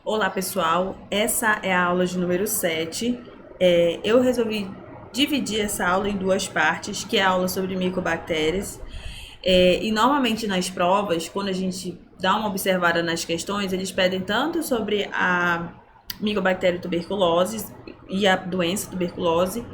Olá pessoal, essa é a aula de número 7. Eu resolvi dividir essa aula em duas partes, que é a aula sobre micobactérias. E normalmente nas provas, quando a gente dá uma observada nas questões, eles pedem tanto sobre a micobactéria tuberculose e a doença tuberculose,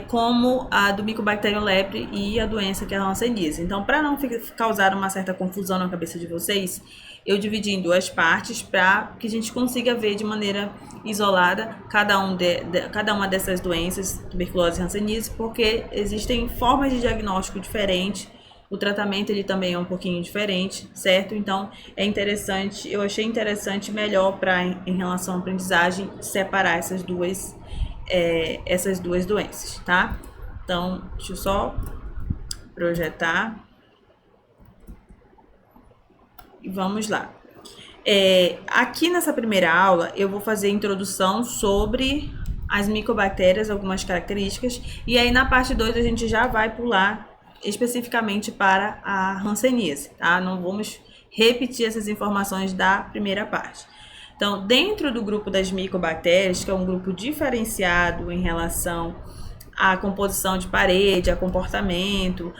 como a do Mycobacterium lepre e a doença que é a hanseníase. Então, para não causar uma certa confusão na cabeça de vocês, eu dividi em duas partes para que a gente consiga ver de maneira isolada cada uma dessas doenças, tuberculose e hanseníase, porque existem formas de diagnóstico diferentes. O tratamento ele também é um pouquinho diferente, certo? Então é interessante, eu achei interessante melhor para em relação à aprendizagem separar essas duas doenças, tá? Então, deixa eu só projetar e vamos lá. Aqui nessa primeira aula eu vou fazer a introdução sobre as micobactérias, algumas características, e aí na parte 2 a gente já vai pular especificamente para a hanseníase, tá? Não vamos repetir essas informações da primeira parte. Então, dentro do grupo das micobactérias, que é um grupo diferenciado em relação à composição de parede, a comportamento,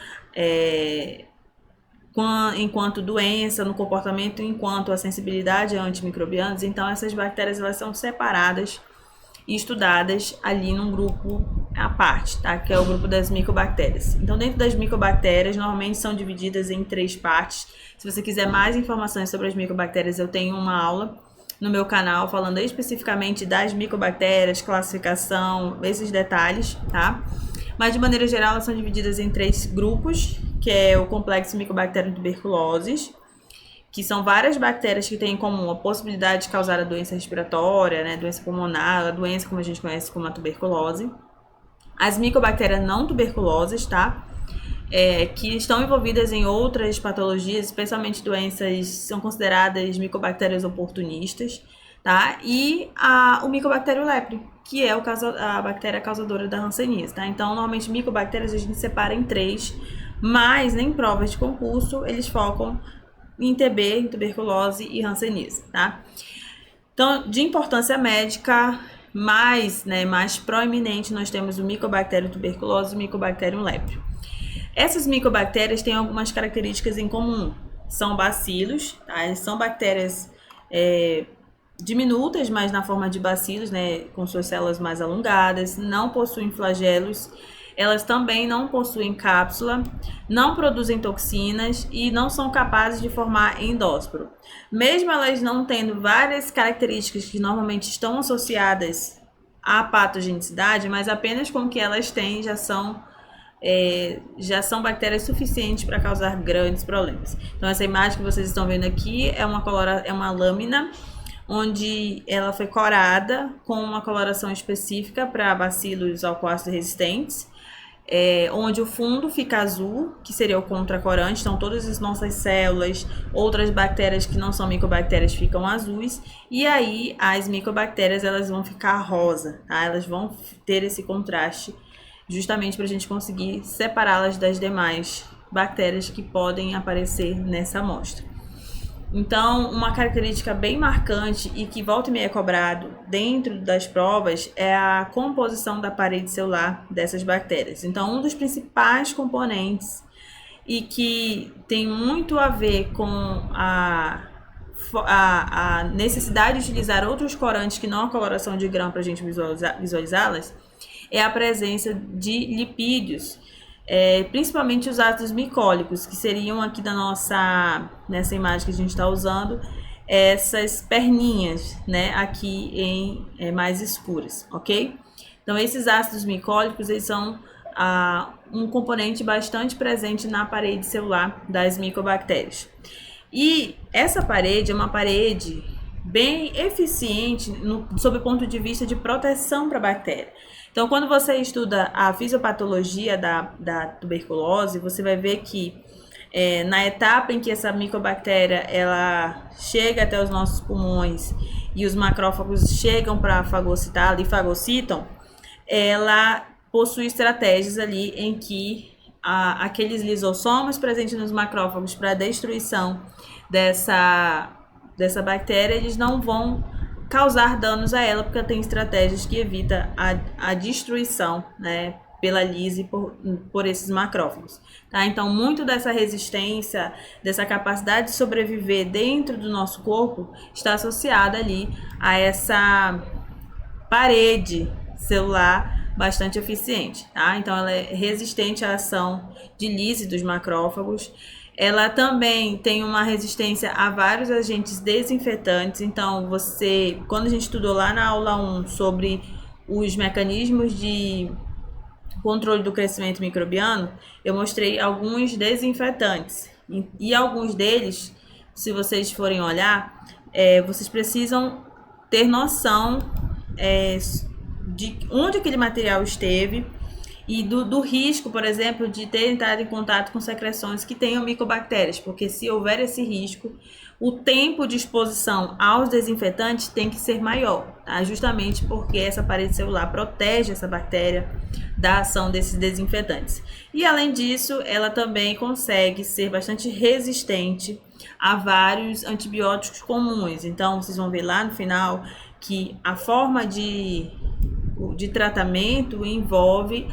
enquanto doença, no comportamento, enquanto a sensibilidade a antimicrobianos, então essas bactérias elas são separadas e estudadas ali num grupo à parte, tá? Que é o grupo das micobactérias. Então, dentro das micobactérias, normalmente são divididas em 3 partes. Se você quiser mais informações sobre as micobactérias, eu tenho uma aula no meu canal falando especificamente das micobactérias, classificação, esses detalhes, tá? Mas de maneira geral, elas são divididas em 3 grupos, que é o complexo Mycobacterium tuberculosis, que são várias bactérias que têm em comum a possibilidade de causar a doença respiratória, né, doença pulmonar, a doença como a gente conhece como a tuberculose. As micobactérias não tuberculosas, tá? Que estão envolvidas em outras patologias, especialmente doenças, são consideradas micobactérias oportunistas, tá? E o Mycobacterium lepre, que é a bactéria causadora da hanseníase, tá? Então, normalmente, micobactérias a gente separa em 3, mas em provas de concurso eles focam em TB, em tuberculose e hanseníase, tá? Então, de importância médica mais proeminente, nós temos o Mycobacterium tuberculose e o Mycobacterium lepre. Essas micobactérias têm algumas características em comum. São bacilos, tá? Eles são bactérias diminutas, mas na forma de bacilos, né? Com suas células mais alongadas, não possuem flagelos, elas também não possuem cápsula, não produzem toxinas e não são capazes de formar endósporo. Mesmo elas não tendo várias características que normalmente estão associadas à patogenicidade, mas apenas com o que elas têm já são bactérias suficientes para causar grandes problemas. Então, essa imagem que vocês estão vendo aqui é uma lâmina onde ela foi corada com uma coloração específica para bacilos alcoócitos resistentes, onde o fundo fica azul, que seria o contracorante. Então, todas as nossas células, outras bactérias que não são micobactérias ficam azuis, e aí as micobactérias elas vão ficar rosa, tá? Elas vão ter esse contraste justamente para a gente conseguir separá-las das demais bactérias que podem aparecer nessa amostra. Então, uma característica bem marcante e que volta e meia é cobrado dentro das provas é a composição da parede celular dessas bactérias. Então, um dos principais componentes e que tem muito a ver com a necessidade de utilizar outros corantes que não a coloração de grão para a gente visualizá-las é a presença de lipídios, principalmente os ácidos micólicos, que seriam aqui nessa imagem que a gente está usando, essas perninhas, né, aqui mais escuras, ok? Então, esses ácidos micólicos, eles são um componente bastante presente na parede celular das micobactérias. E essa parede é uma parede bem eficiente sob o ponto de vista de proteção para a bactéria. Então, quando você estuda a fisiopatologia da tuberculose, você vai ver que na etapa em que essa micobactéria ela chega até os nossos pulmões e os macrófagos chegam para fagocitá-la e fagocitam, ela possui estratégias ali em que aqueles lisossomos presentes nos macrófagos para a destruição dessa bactéria, eles não vão causar danos a ela, porque ela tem estratégias que evitam a destruição, né, pela lise por esses macrófagos, tá? Então, muito dessa resistência, dessa capacidade de sobreviver dentro do nosso corpo está associada ali a essa parede celular bastante eficiente, tá? Então, ela é resistente à ação de lise dos macrófagos. Ela também tem uma resistência a vários agentes desinfetantes. Então, quando a gente estudou lá na aula 1 sobre os mecanismos de controle do crescimento microbiano, eu mostrei alguns desinfetantes. E alguns deles, se vocês forem olhar, vocês precisam ter noção de onde aquele material esteve e do risco, por exemplo, de ter entrado em contato com secreções que tenham micobactérias, porque se houver esse risco, o tempo de exposição aos desinfetantes tem que ser maior, tá? Justamente porque essa parede celular protege essa bactéria da ação desses desinfetantes. E além disso, ela também consegue ser bastante resistente a vários antibióticos comuns. Então, vocês vão ver lá no final que a forma de tratamento envolve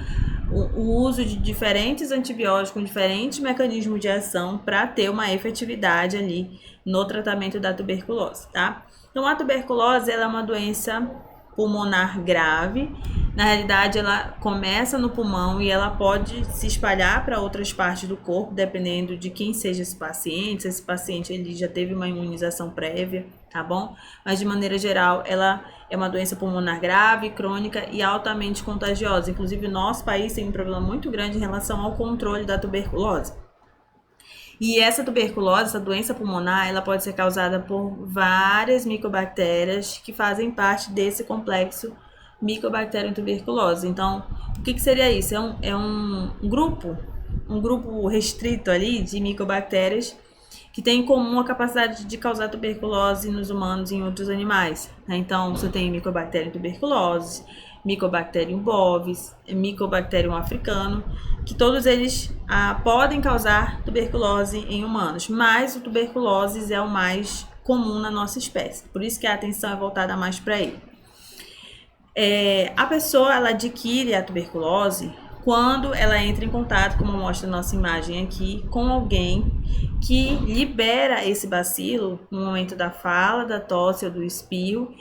o uso de diferentes antibióticos com diferentes mecanismos de ação para ter uma efetividade ali no tratamento da tuberculose, tá? Então, a tuberculose ela é uma doença pulmonar grave. Na realidade, ela começa no pulmão e ela pode se espalhar para outras partes do corpo, dependendo de quem seja esse paciente. Se esse paciente ele já teve uma imunização prévia, tá bom? Mas de maneira geral, ela é uma doença pulmonar grave, crônica e altamente contagiosa. Inclusive, o nosso país tem um problema muito grande em relação ao controle da tuberculose. E essa tuberculose, essa doença pulmonar, ela pode ser causada por várias micobactérias que fazem parte desse complexo Mycobacterium tuberculose. Então, o que seria isso? É um grupo restrito ali de micobactérias que tem em comum a capacidade de causar tuberculose nos humanos e em outros animais, né? Então, você tem Mycobacterium tuberculose, Mycobacterium bovis, Mycobacterium africano, que todos eles podem causar tuberculose em humanos, mas o tuberculose é o mais comum na nossa espécie, por isso que a atenção é voltada mais para ele. A pessoa ela adquire a tuberculose quando ela entra em contato, como mostra a nossa imagem aqui, com alguém que libera esse bacilo no momento da fala, da tosse ou do espirro,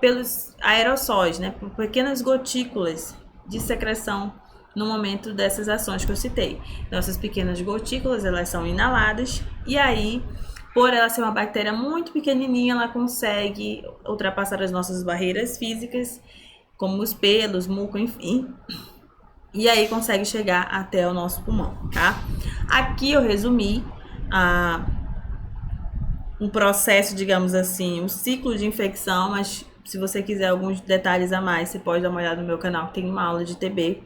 pelos aerossóis, né, por pequenas gotículas de secreção no momento dessas ações que eu citei. Então, essas pequenas gotículas, elas são inaladas e aí, por ela ser uma bactéria muito pequenininha, ela consegue ultrapassar as nossas barreiras físicas, como os pelos, muco, enfim, e aí consegue chegar até o nosso pulmão, tá? Aqui eu resumi um processo, digamos assim, um ciclo de infecção, mas se você quiser alguns detalhes a mais, você pode dar uma olhada no meu canal, que tem uma aula de TB.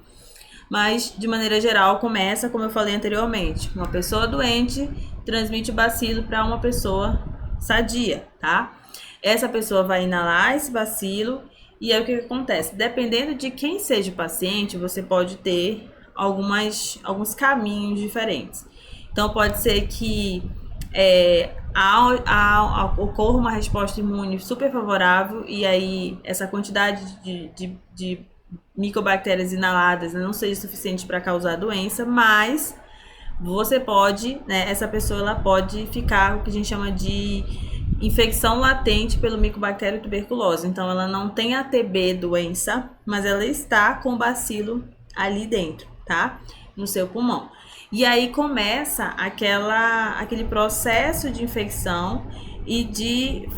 Mas, de maneira geral, começa, como eu falei anteriormente, uma pessoa doente transmite o bacilo para uma pessoa sadia, tá? Essa pessoa vai inalar esse bacilo e aí o que acontece? Dependendo de quem seja o paciente, você pode ter alguns caminhos diferentes. Então, pode ser que ocorra uma resposta imune super favorável e aí essa quantidade de micobactérias inaladas não seja suficiente para causar a doença, mas você pode, né, essa pessoa ela pode ficar o que a gente chama de infecção latente pelo Mycobacterium tuberculose. Então ela não tem a TB doença, mas ela está com o bacilo ali dentro, tá? No seu pulmão. E aí começa aquele processo de infecção e de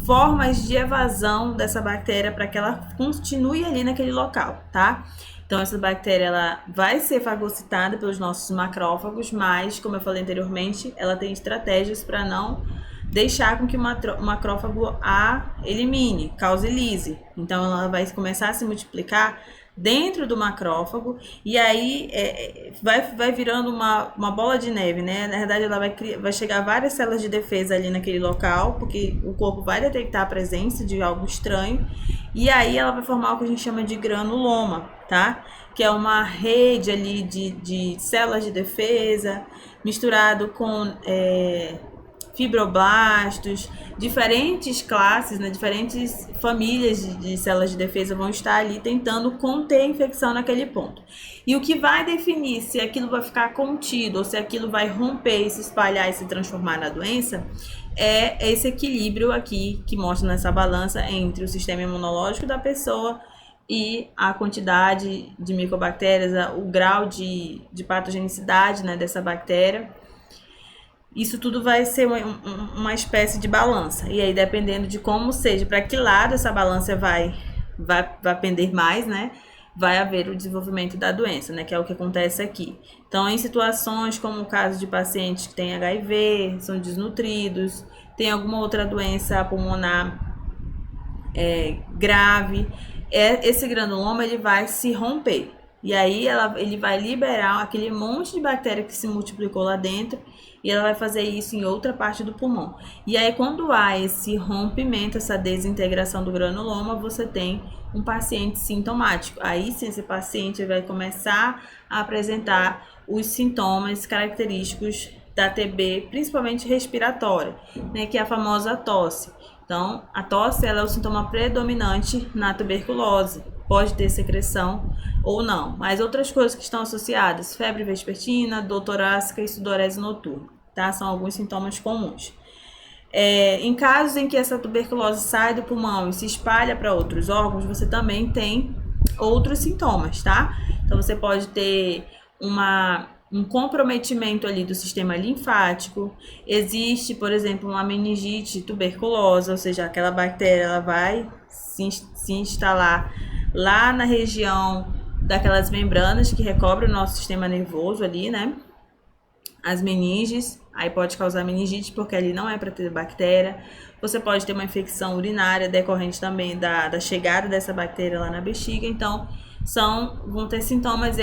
formas de evasão dessa bactéria para que ela continue ali naquele local, tá? Então, essa bactéria ela vai ser fagocitada pelos nossos macrófagos, mas, como eu falei anteriormente, ela tem estratégias para não deixar com que o macrófago a elimine, cause lise. Então, ela vai começar a se multiplicar dentro do macrófago e aí vai virando uma bola de neve, né? Na verdade, ela vai chegar várias células de defesa ali naquele local, porque o corpo vai detectar a presença de algo estranho e aí ela vai formar o que a gente chama de granuloma, tá? Que é uma rede ali de células de defesa misturado com fibroblastos, diferentes classes, né, diferentes famílias de células de defesa vão estar ali tentando conter a infecção naquele ponto. E o que vai definir se aquilo vai ficar contido ou se aquilo vai romper, se espalhar e se transformar na doença é esse equilíbrio aqui que mostra nessa balança entre o sistema imunológico da pessoa e a quantidade de micobactérias, o grau de patogenicidade, né, dessa bactéria. Isso tudo vai ser uma espécie de balança. E aí, dependendo de como seja, para que lado essa balança vai pender mais, né? Vai haver o desenvolvimento da doença, né? Que é o que acontece aqui. Então, em situações como o caso de pacientes que têm HIV, são desnutridos, tem alguma outra doença pulmonar grave, esse granuloma ele vai se romper. E aí ele vai liberar aquele monte de bactéria que se multiplicou lá dentro e ela vai fazer isso em outra parte do pulmão. E aí quando há esse rompimento, essa desintegração do granuloma, você tem um paciente sintomático. Aí sim, esse paciente vai começar a apresentar os sintomas característicos da TB, principalmente respiratória, né, que é a famosa tosse. Então, a tosse ela é o sintoma predominante na tuberculose. Pode ter secreção ou não, mas outras coisas que estão associadas, febre vespertina, dor torácica e sudorese noturna, tá? São alguns sintomas comuns. Em casos em que essa tuberculose sai do pulmão e se espalha para outros órgãos, você também tem outros sintomas, tá? Então, você pode ter um comprometimento ali do sistema linfático. Existe, por exemplo, uma meningite tuberculosa, ou seja, aquela bactéria ela vai se instalar lá na região daquelas membranas que recobrem o nosso sistema nervoso ali, né? As meninges, aí pode causar meningite porque ali não é para ter bactéria. Você pode ter uma infecção urinária decorrente também da chegada dessa bactéria lá na bexiga, então vão ter sintomas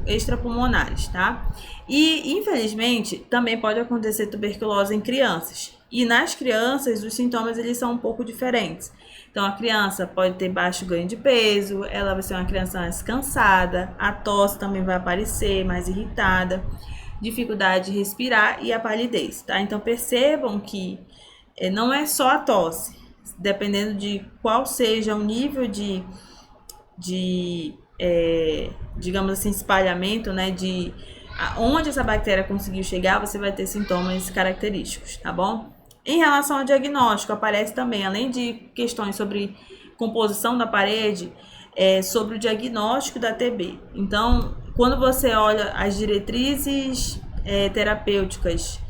extrapulmonares, tá? E, infelizmente, também pode acontecer tuberculose em crianças. E nas crianças, os sintomas eles são um pouco diferentes. Então, a criança pode ter baixo ganho de peso, ela vai ser uma criança mais cansada, a tosse também vai aparecer, mais irritada, dificuldade de respirar e a palidez, tá? Então, percebam que não é só a tosse, dependendo de qual seja o nível de digamos assim, espalhamento, né, de onde essa bactéria conseguiu chegar, você vai ter sintomas característicos, tá bom? Em relação ao diagnóstico, aparece também, além de questões sobre composição da parede, sobre o diagnóstico da TB. Então, quando você olha as diretrizes terapêuticas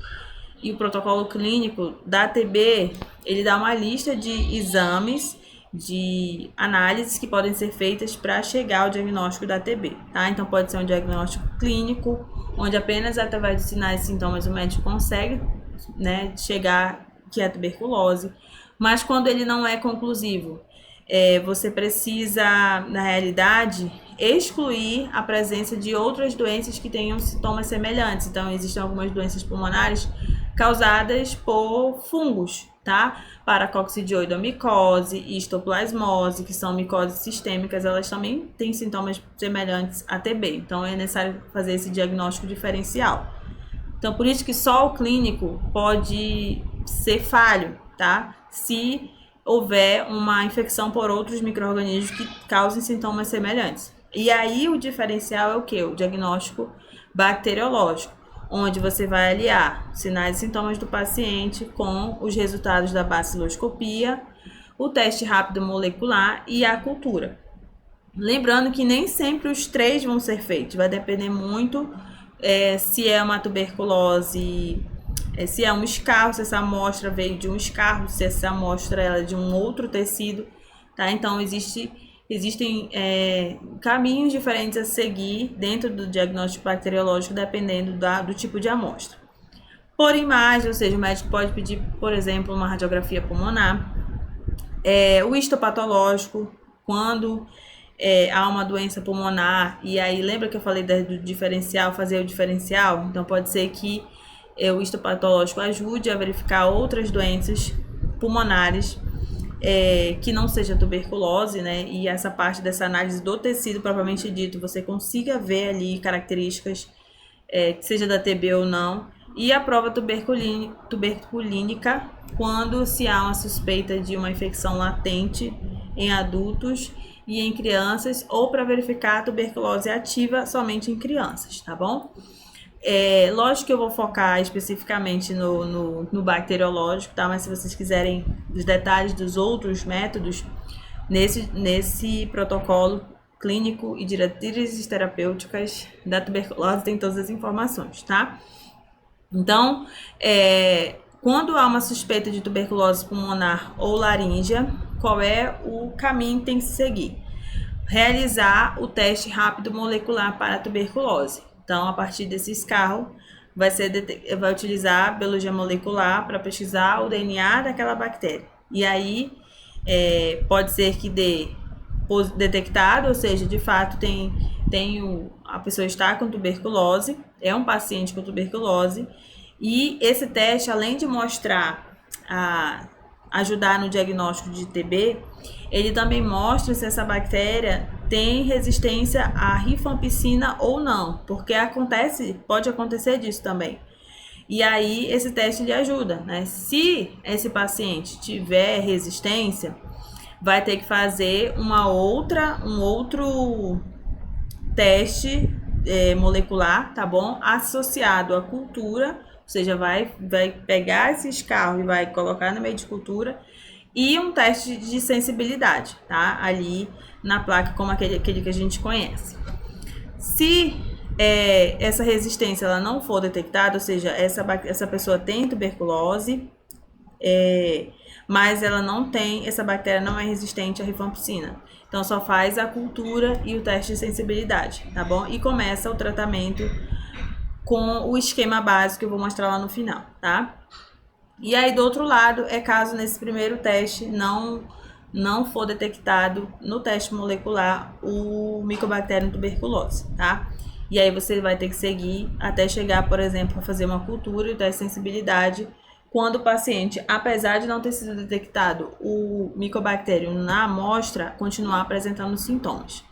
e o protocolo clínico da TB, ele dá uma lista de exames, de análises que podem ser feitas para chegar ao diagnóstico da TB, tá? Então pode ser um diagnóstico clínico, onde apenas através dos sinais e sintomas o médico consegue, né, chegar que é a tuberculose, mas quando ele não é conclusivo, você precisa, na realidade, excluir a presença de outras doenças que tenham sintomas semelhantes. Então, existem algumas doenças pulmonares causadas por fungos, tá? Paracoccidioidomicose e histoplasmose, que são micoses sistêmicas, elas também têm sintomas semelhantes a TB. Então, é necessário fazer esse diagnóstico diferencial. Então, por isso que só o clínico pode ser falho, tá? Se houver uma infecção por outros micro-organismos que causem sintomas semelhantes. E aí, o diferencial é o quê? O diagnóstico bacteriológico, onde você vai aliar sinais e sintomas do paciente com os resultados da baciloscopia, o teste rápido molecular e a cultura. Lembrando que nem sempre os três vão ser feitos, vai depender muito se é uma tuberculose, se é um escarro, se essa amostra veio de um escarro, se essa amostra é de um outro tecido, tá? Então, existem caminhos diferentes a seguir dentro do diagnóstico bacteriológico, dependendo do tipo de amostra. Por imagem, ou seja, o médico pode pedir, por exemplo, uma radiografia pulmonar. O histopatológico, quando há uma doença pulmonar, e aí lembra que eu falei do diferencial, fazer o diferencial? Então, pode ser que o histopatológico ajude a verificar outras doenças pulmonares que não seja tuberculose, né? E essa parte dessa análise do tecido propriamente dito, você consiga ver ali características que seja da TB ou não, E a prova tuberculínica, quando se há uma suspeita de uma infecção latente em adultos e em crianças, ou para verificar a tuberculose ativa somente em crianças, tá bom? Lógico que eu vou focar especificamente no bacteriológico, tá? Mas se vocês quiserem os detalhes dos outros métodos, nesse protocolo clínico e diretrizes terapêuticas da tuberculose tem todas as informações, tá? Então, quando há uma suspeita de tuberculose pulmonar ou laríngea, qual é o caminho que tem que se seguir? Realizar o teste rápido molecular para a tuberculose. Então, a partir desse escarro, vai utilizar a biologia molecular para pesquisar o DNA daquela bactéria. E aí, pode ser que dê detectado, ou seja, de fato a pessoa está com tuberculose, é um paciente com tuberculose, e esse teste, além de mostrar, ajudar no diagnóstico de TB, ele também mostra se essa bactéria tem resistência à rifampicina ou não, porque pode acontecer disso também. E aí esse teste lhe ajuda, né? Se esse paciente tiver resistência, vai ter que fazer um outro teste molecular, tá bom? Associado à cultura, ou seja, vai pegar esse escarro e vai colocar no meio de cultura, e um teste de sensibilidade, tá? Ali na placa, como aquele que a gente conhece. Se essa resistência ela não for detectada, ou seja, essa pessoa tem tuberculose, mas essa bactéria não é resistente à rifampicina. Então, só faz a cultura e o teste de sensibilidade, tá bom? E começa o tratamento com o esquema básico que eu vou mostrar lá no final, tá? E aí, do outro lado, caso nesse primeiro teste não for detectado no teste molecular o Mycobacterium tuberculose, tá? E aí você vai ter que seguir até chegar, por exemplo, a fazer uma cultura e o teste de sensibilidade, quando o paciente, apesar de não ter sido detectado o Mycobacterium na amostra, continuar apresentando sintomas.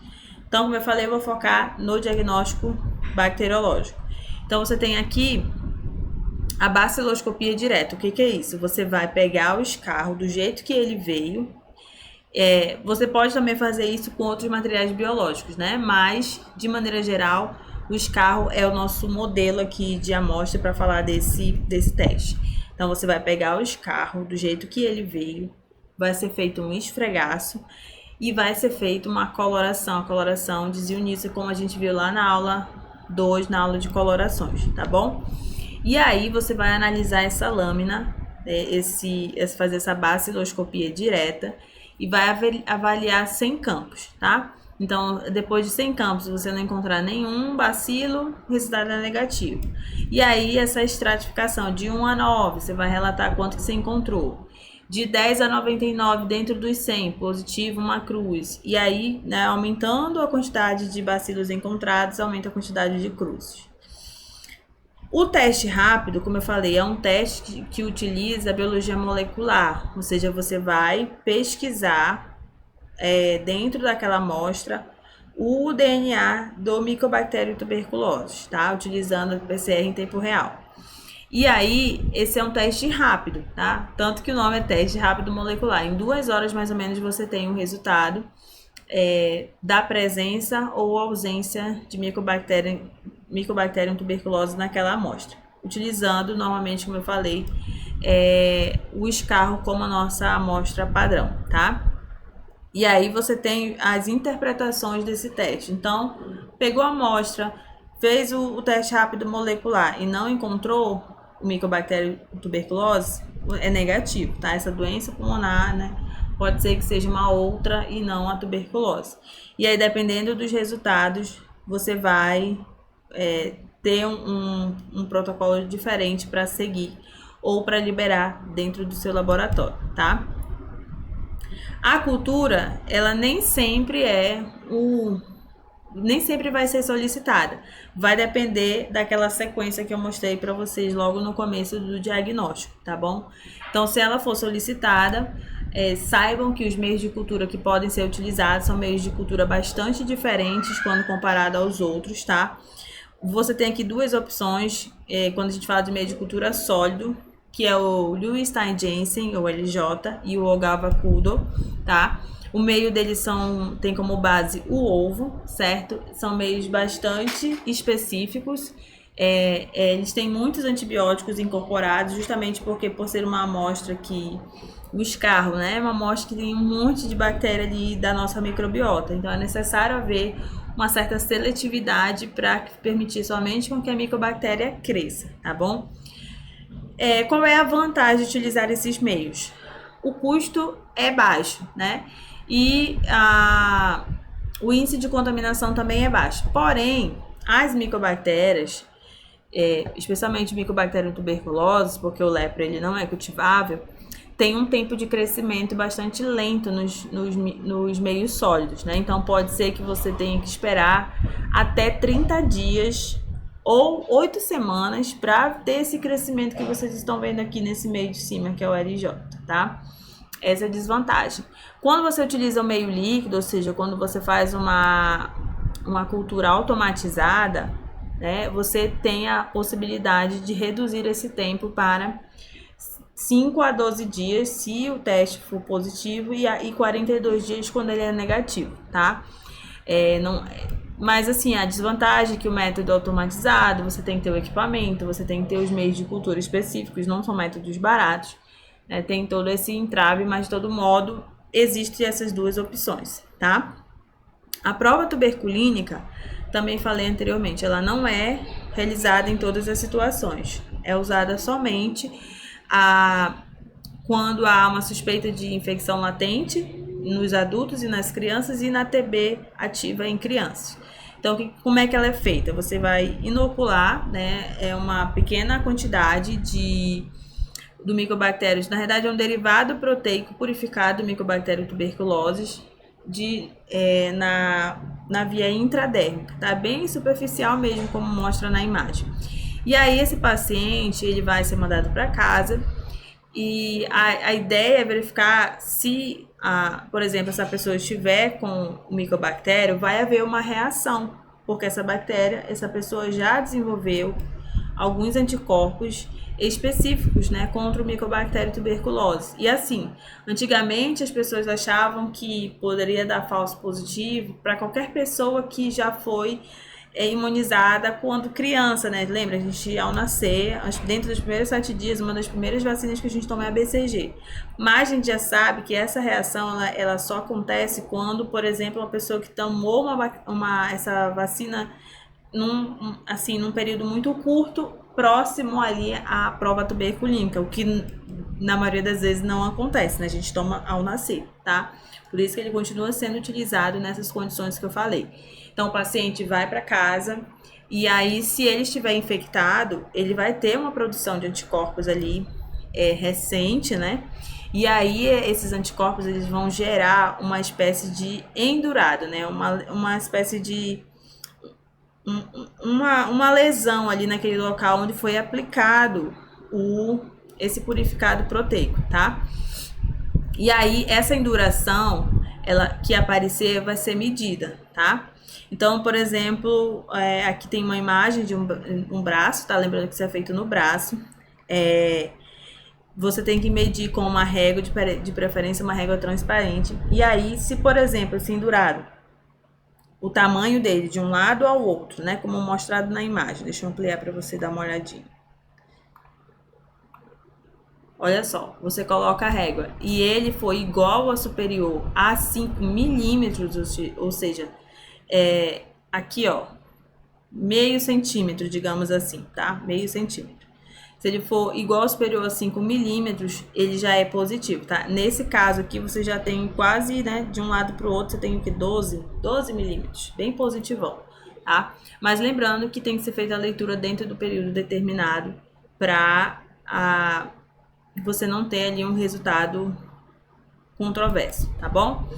Então, como eu falei, eu vou focar no diagnóstico bacteriológico. Então, você tem aqui a baciloscopia direta. O que é isso? Você vai pegar o escarro do jeito que ele veio. Você pode também fazer isso com outros materiais biológicos, né? Mas, de maneira geral, o escarro é o nosso modelo aqui de amostra para falar desse teste. Então, você vai pegar o escarro do jeito que ele veio, vai ser feito um esfregaço e vai ser feita uma coloração, a coloração de Zielnitzia, como a gente viu lá na aula 2, na aula de colorações, tá bom? E aí, você vai analisar essa lâmina, fazer essa baciloscopia direta e vai avaliar 100 campos, tá? Então, depois de 100 campos, se você não encontrar nenhum bacilo, o resultado é negativo. E aí, essa estratificação de 1 a 9, você vai relatar quanto que você encontrou. De 10 a 99, dentro dos 100, positivo, uma cruz. E aí, né, aumentando a quantidade de bacilos encontrados, aumenta a quantidade de cruzes. O teste rápido, como eu falei, é um teste que utiliza a biologia molecular, ou seja, você vai pesquisar dentro daquela amostra o DNA do Mycobacterium tuberculose, tá? Utilizando a PCR em tempo real. E aí, esse é um teste rápido, tá? Tanto que o nome é teste rápido molecular. Em 2 horas, mais ou menos, você tem um resultado da presença ou ausência de Mycobacterium tuberculose naquela amostra, utilizando normalmente, como eu falei, o escarro como a nossa amostra padrão, tá? E aí você tem as interpretações desse teste. Então, pegou a amostra, fez o teste rápido molecular e não encontrou o Mycobacterium tuberculose, é negativo, tá? Essa doença pulmonar, né? Pode ser que seja uma outra e não a tuberculose. E aí, dependendo dos resultados, você vai ter um protocolo diferente para seguir ou para liberar dentro do seu laboratório, tá? A cultura, ela nem sempre vai ser solicitada. Vai depender daquela sequência que eu mostrei para vocês logo no começo do diagnóstico, tá bom? Então, se ela for solicitada, saibam que os meios de cultura que podem ser utilizados são meios de cultura bastante diferentes quando comparado aos outros, tá? Você tem aqui duas opções quando a gente fala de meio de cultura sólido, que é o Lewis Stein Jensen, ou LJ, e o Ogawa Kudo, tá? O meio deles tem como base o ovo, certo? São meios bastante específicos. Eles têm muitos antibióticos incorporados, justamente porque por ser uma amostra que o escarro, né? É uma amostra que tem um monte de bactéria ali da nossa microbiota. Então é necessário haver uma certa seletividade para permitir somente com que a micobactéria cresça, tá bom? Qual é a vantagem de utilizar esses meios? O custo é baixo, né? E o índice de contaminação também é baixo. Porém, as micobactérias, especialmente micobacterium tuberculosis, porque o lepra ele não é cultivável, tem um tempo de crescimento bastante lento nos meios sólidos, né? Então pode ser que você tenha que esperar até 30 dias ou 8 semanas para ter esse crescimento que vocês estão vendo aqui nesse meio de cima, que é o LJ, tá? Essa é a desvantagem. Quando você utiliza o meio líquido, ou seja, quando você faz uma cultura automatizada, né, você tem a possibilidade de reduzir esse tempo para 5 a 12 dias se o teste for positivo e 42 dias quando ele é negativo, tá? Mas assim, a desvantagem é que o método automatizado, você tem que ter o equipamento, você tem que ter os meios de cultura específicos, não são métodos baratos, né? Tem todo esse entrave, mas de todo modo existem essas duas opções, tá? A prova tuberculínica, também falei anteriormente, ela não é realizada em todas as situações, é usada somente quando há uma suspeita de infecção latente nos adultos e nas crianças e na TB ativa em crianças. Então, como é que ela é feita? Você vai inocular, né, uma pequena quantidade do Mycobacterium, na verdade é um derivado proteico purificado do Mycobacterium tuberculosis na via intradérmica, tá? Bem superficial mesmo, como mostra na imagem. E aí esse paciente, ele vai ser mandado para casa e a ideia é verificar se, por exemplo, essa pessoa estiver com o micobactério, vai haver uma reação, porque essa pessoa já desenvolveu alguns anticorpos específicos, né, contra o Mycobacterium tuberculose. E assim, antigamente as pessoas achavam que poderia dar falso positivo para qualquer pessoa que já foi imunizada quando criança, né? Lembra, a gente ao nascer, dentro dos primeiros 7 dias, uma das primeiras vacinas que a gente toma é a BCG. Mas a gente já sabe que essa reação ela só acontece quando, por exemplo, uma pessoa que tomou essa vacina num período muito curto, próximo ali à prova tuberculínica, o que na maioria das vezes não acontece, né? A gente toma ao nascer, tá? Por isso que ele continua sendo utilizado nessas condições que eu falei. Então, o paciente vai para casa e aí, se ele estiver infectado, ele vai ter uma produção de anticorpos ali recente, né? E aí, esses anticorpos, eles vão gerar uma espécie de endurado, né? Uma espécie de uma lesão ali naquele local onde foi aplicado esse purificado proteico, tá? E aí, essa enduração, que aparecer, vai ser medida, tá? Então, por exemplo, aqui tem uma imagem de um braço, tá? Lembrando que isso é feito no braço. Você tem que medir com uma régua, de preferência uma régua transparente. E aí, se, por exemplo, esse endurado, o tamanho dele de um lado ao outro, né? Como mostrado na imagem. Deixa eu ampliar para você dar uma olhadinha. Olha só, você coloca a régua e ele foi igual ou superior a 5 milímetros, ou seja, aqui ó, meio centímetro, digamos assim, tá? Meio centímetro. Se ele for igual ou superior a 5 milímetros, ele já é positivo, tá? Nesse caso aqui, você já tem quase, né, de um lado para o outro, você tem o que? 12 milímetros, bem positivão, tá? Mas lembrando que tem que ser feita a leitura dentro do período determinado para você não ter ali um resultado controverso, tá bom?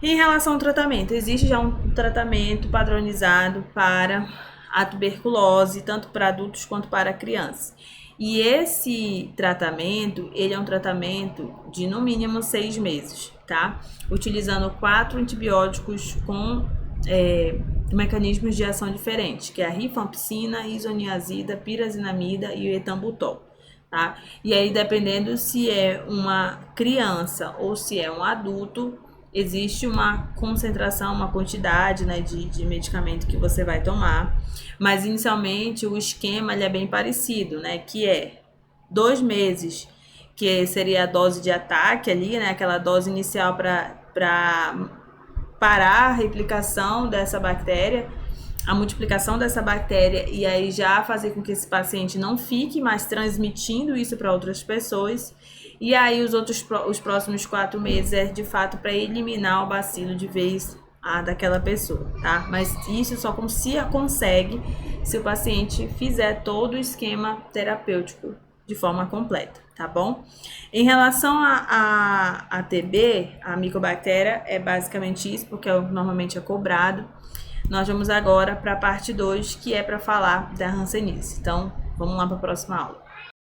Em relação ao tratamento, existe já um tratamento padronizado para a tuberculose, tanto para adultos quanto para crianças. E esse tratamento, ele é um tratamento de no mínimo 6 meses, tá? Utilizando 4 antibióticos com mecanismos de ação diferentes, que é a rifampicina, isoniazida, pirazinamida e o etambutol. Tá? E aí, dependendo se é uma criança ou se é um adulto, existe uma concentração, uma quantidade, né, de medicamento que você vai tomar. Mas, inicialmente, o esquema ele é bem parecido, né, que é 2 meses, que seria a dose de ataque ali, né, aquela dose inicial para parar a replicação dessa bactéria, a multiplicação dessa bactéria, e aí já fazer com que esse paciente não fique mais transmitindo isso para outras pessoas. E aí os próximos 4 meses é de fato para eliminar o bacilo de vez daquela pessoa, tá? Mas isso só consegue se o paciente fizer todo o esquema terapêutico de forma completa, tá bom? Em relação a TB, a micobactéria, é basicamente isso, porque normalmente é cobrado. Nós vamos agora para a parte 2, que é para falar da hanseníase. Então, vamos lá para a próxima aula.